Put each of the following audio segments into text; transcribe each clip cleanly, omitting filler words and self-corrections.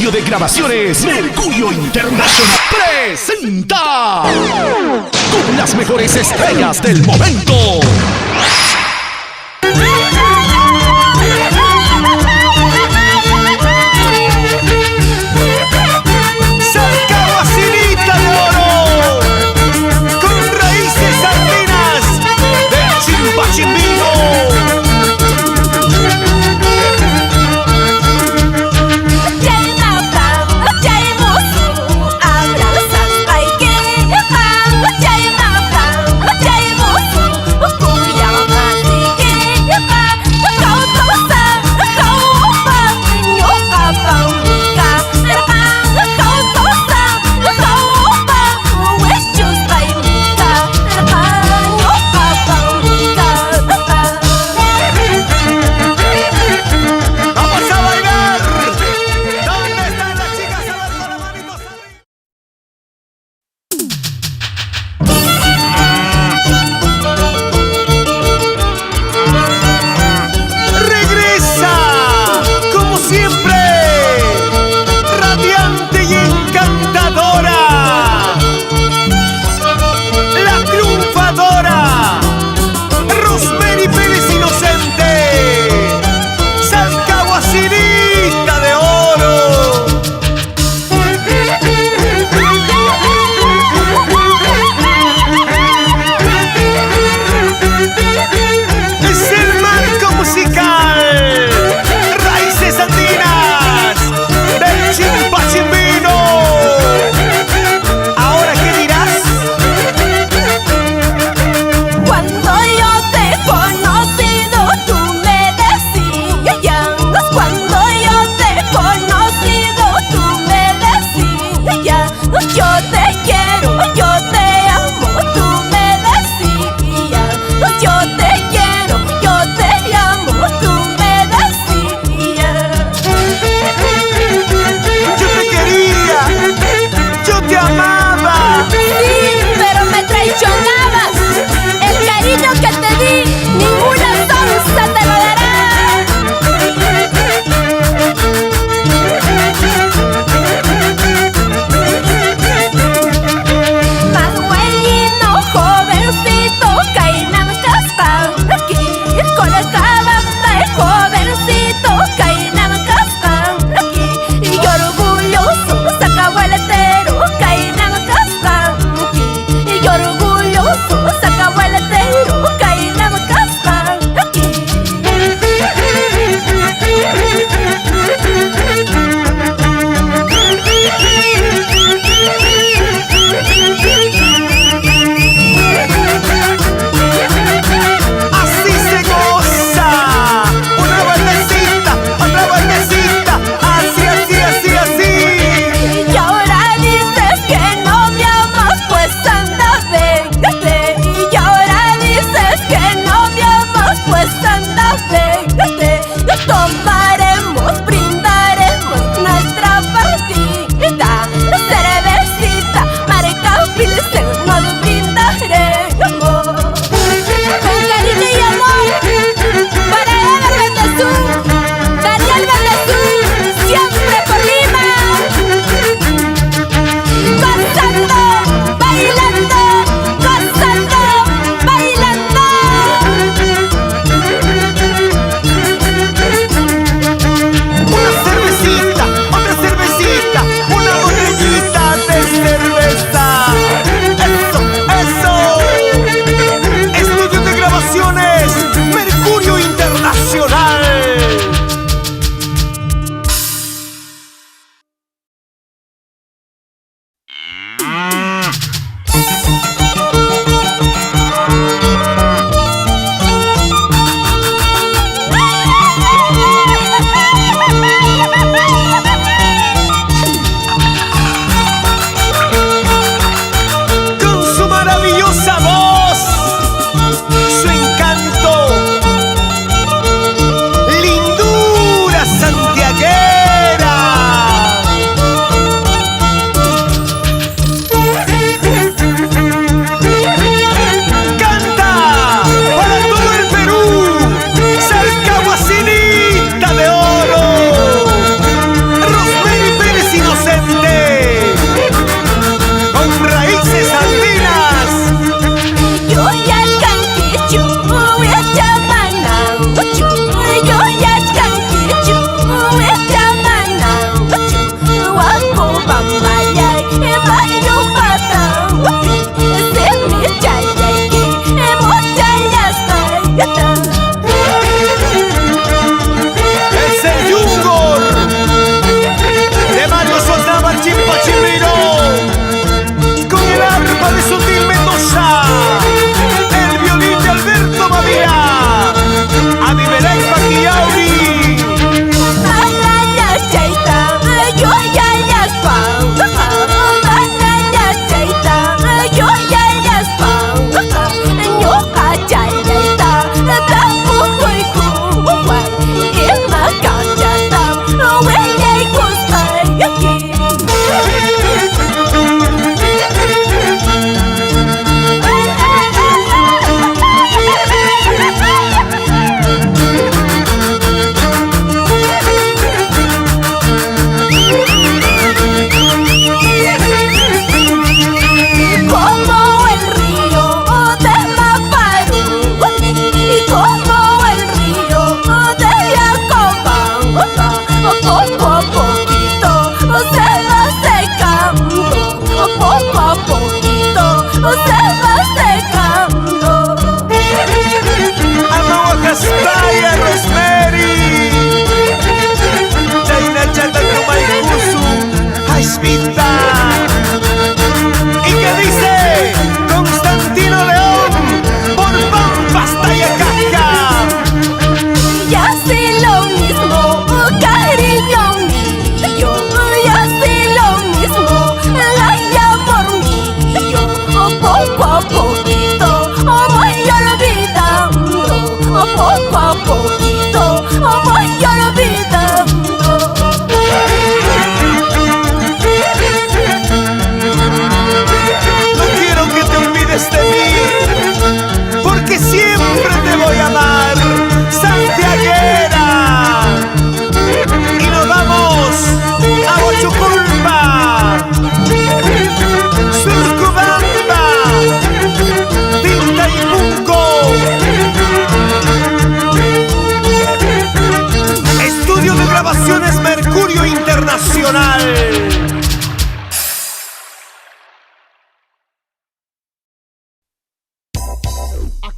Estudio de grabaciones Mercurio Internacional presenta con las mejores estrellas del momento.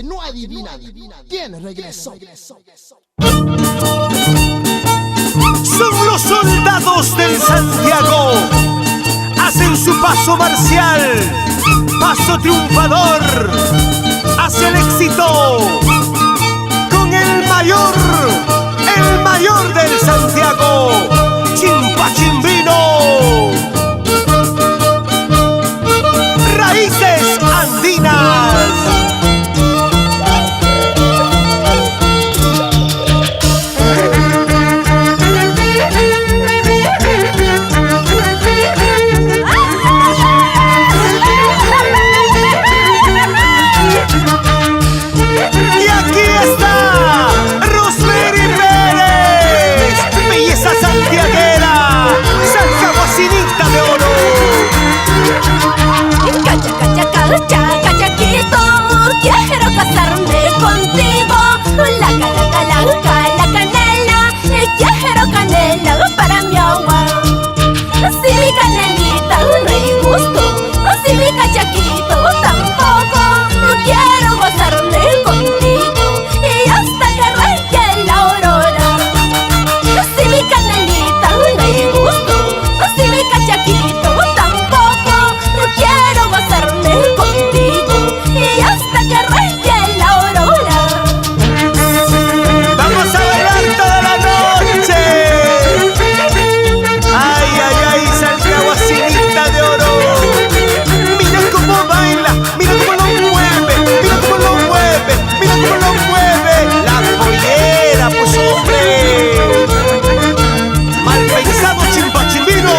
que no adivinan quién regresó. Son los soldados del Santiago, hacen su paso marcial, paso triunfador hacia el éxito, con el mayor del Santiago, Chimpachimbino. Raíces andinas. Y aquí está Rosemary Pérez, belleza santiaguera, salcahuacinita de oro. Cacha, cacha, cacha, cachaquito, quiero casarme contigo. La canela, quiero canela para mi agua. Si mi canelita no hay gusto, si mi cachaquito tampoco, quiero gozarme contigo y hasta que raye la aurora. Si mi canelita no hay gusto, si mi cachaquito tampoco, quiero gozarme contigo y hasta que raye la aurora. Vamos a bailar toda la noche. Ay, ay, ay, salcahuacinita de oro. Mira cómo baila, mira cómo lo mueve, mira cómo lo mueve, mira cómo lo mueve. La pollera, pues hombre. Mal pensado, Chimpachimbino.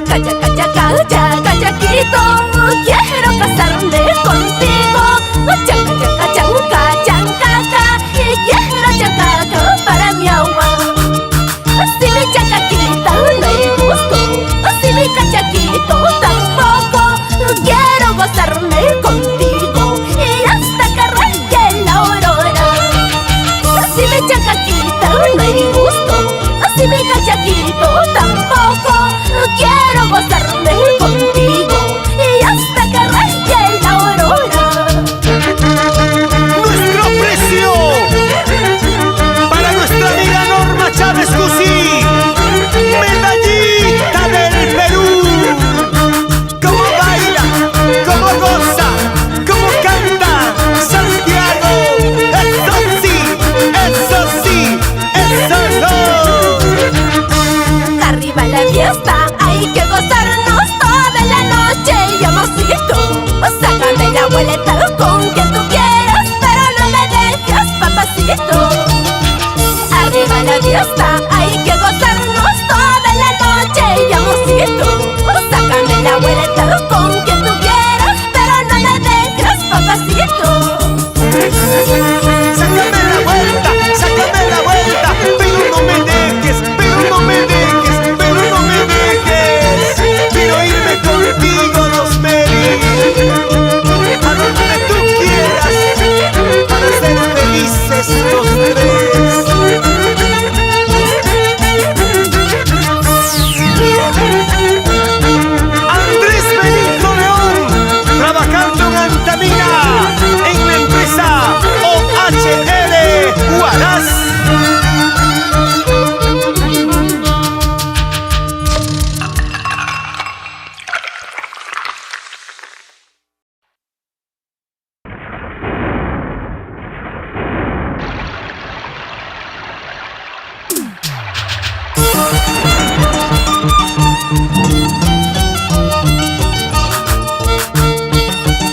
Cacha, cacha, cacha, cachaquito, quiero casarme contigo. Chanca, chanca, chanca, chancaca, y quiero chancaca para mi agua. Si mi chancaquita no hay gusto, si mi cachaquito tampoco, quiero gozarme contigo y hasta que raye la aurora. Si mi chancaquita no hay gusto, si mi cachaquito tampoco, quiero gozarme contigo y hasta que raye la aurora. Nuestro precio para nuestra amiga Norma Chávez Cusí, medallita del Perú. Cómo baila, cómo goza, cómo canta Santiago. Eso sí, eso sí, eso no. Arriba la fiesta, hay que gozarnos toda la noche y amorcito. Sácame la boleta con quien tú quieras, pero no me dejes, papacito. Arriba la fiesta, hay que gozarnos toda la noche y amorcito. Sácame la boleta con quien tú quieras, pero no me dejes, papacito. Sácame la vuelta, pero no me dejes, pero no me dejes, pero no me dejes. Quiero irme contigo, Rosemary, a donde tú quieras, para ser felices los tres. Andrés Benito León, trabajando en Antamina, en la empresa OHL Huaraz.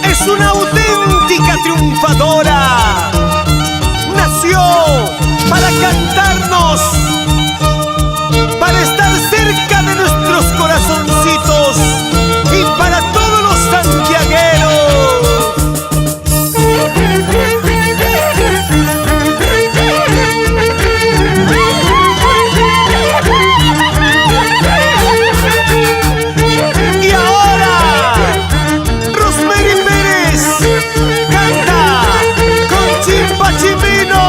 Es una auténtica triunfadora. Nació para cantarnos, para estar cerca de nuestros corazoncitos y para todos los santiagueros. Y ahora, Rosemary Pérez canta con Chimpachimbino.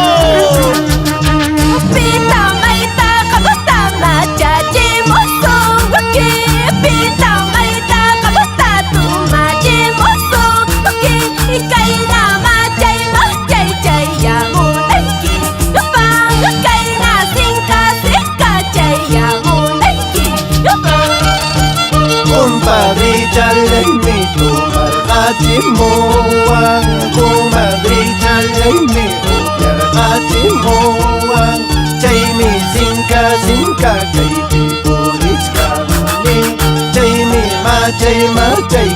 Yarqachimuwan comadre challaymi yarqachimuwan chaymi sinka kaypi purichkanmi chaymi machay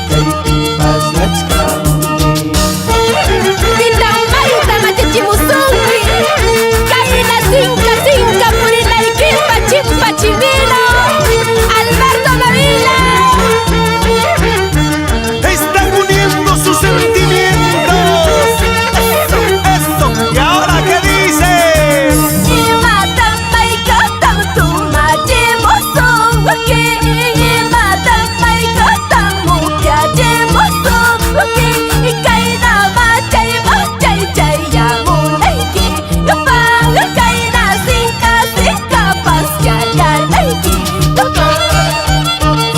kaypi paslachkanmi Tita mayta machachimusunmi Kayna sinka purinaykipa chimpa chimino Alberto Navila están uniendo sus sentimientos. Eso, ¿y ahora qué dice? Imatan maykatan tumachimusunki Imatan maykatan mukyachimusunki Kayna machay chayamunayki Kapag kayna sinka pasyalanayki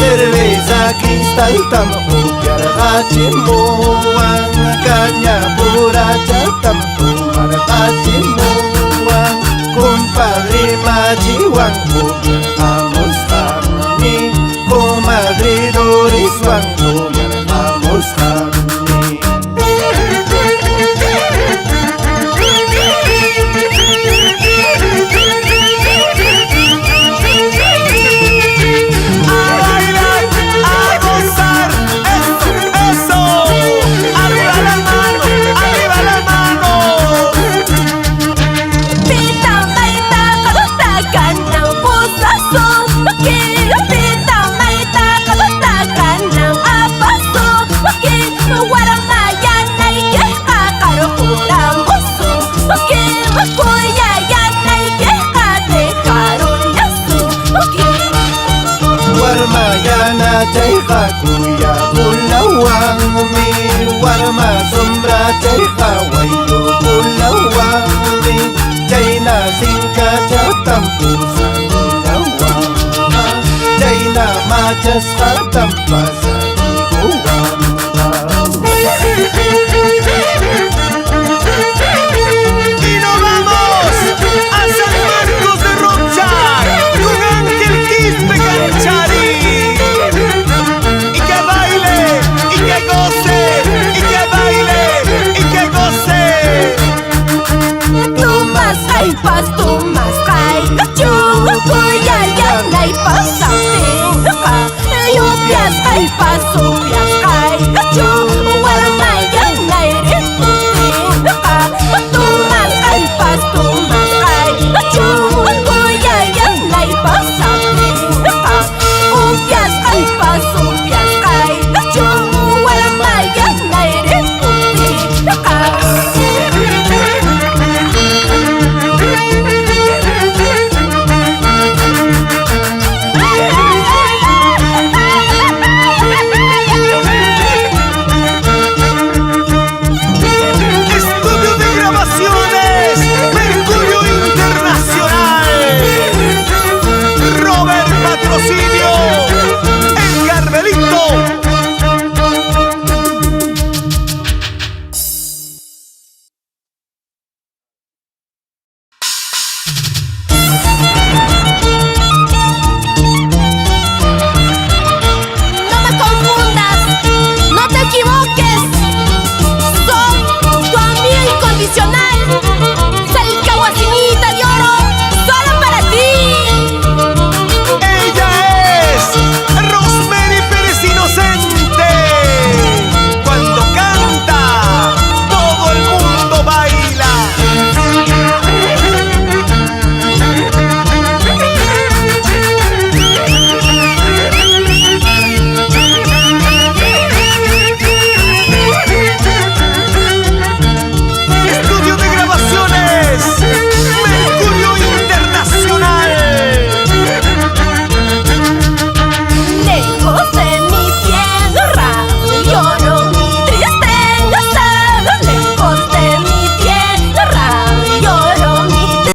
Cerveza cristal tampo yarqachimuwan caña puracha tampo marqachimuwan compadre machiwan yarqamusqanmi comadre Doriswan yarqamusqanmi a bailar, a gozar, eso, arriba las manos, Pita mayta kalutakan ng pusaso Pita mayta kalutakan ng apaso Warang mayan ay kakarukulang uso Kuya yan ay kakakarun yaso warma yana chayqa kuya pulawangmi warma sombra chayqa waylu pulawangmi chayna sinka chatampusa pulawangma chayna machasqa tampasa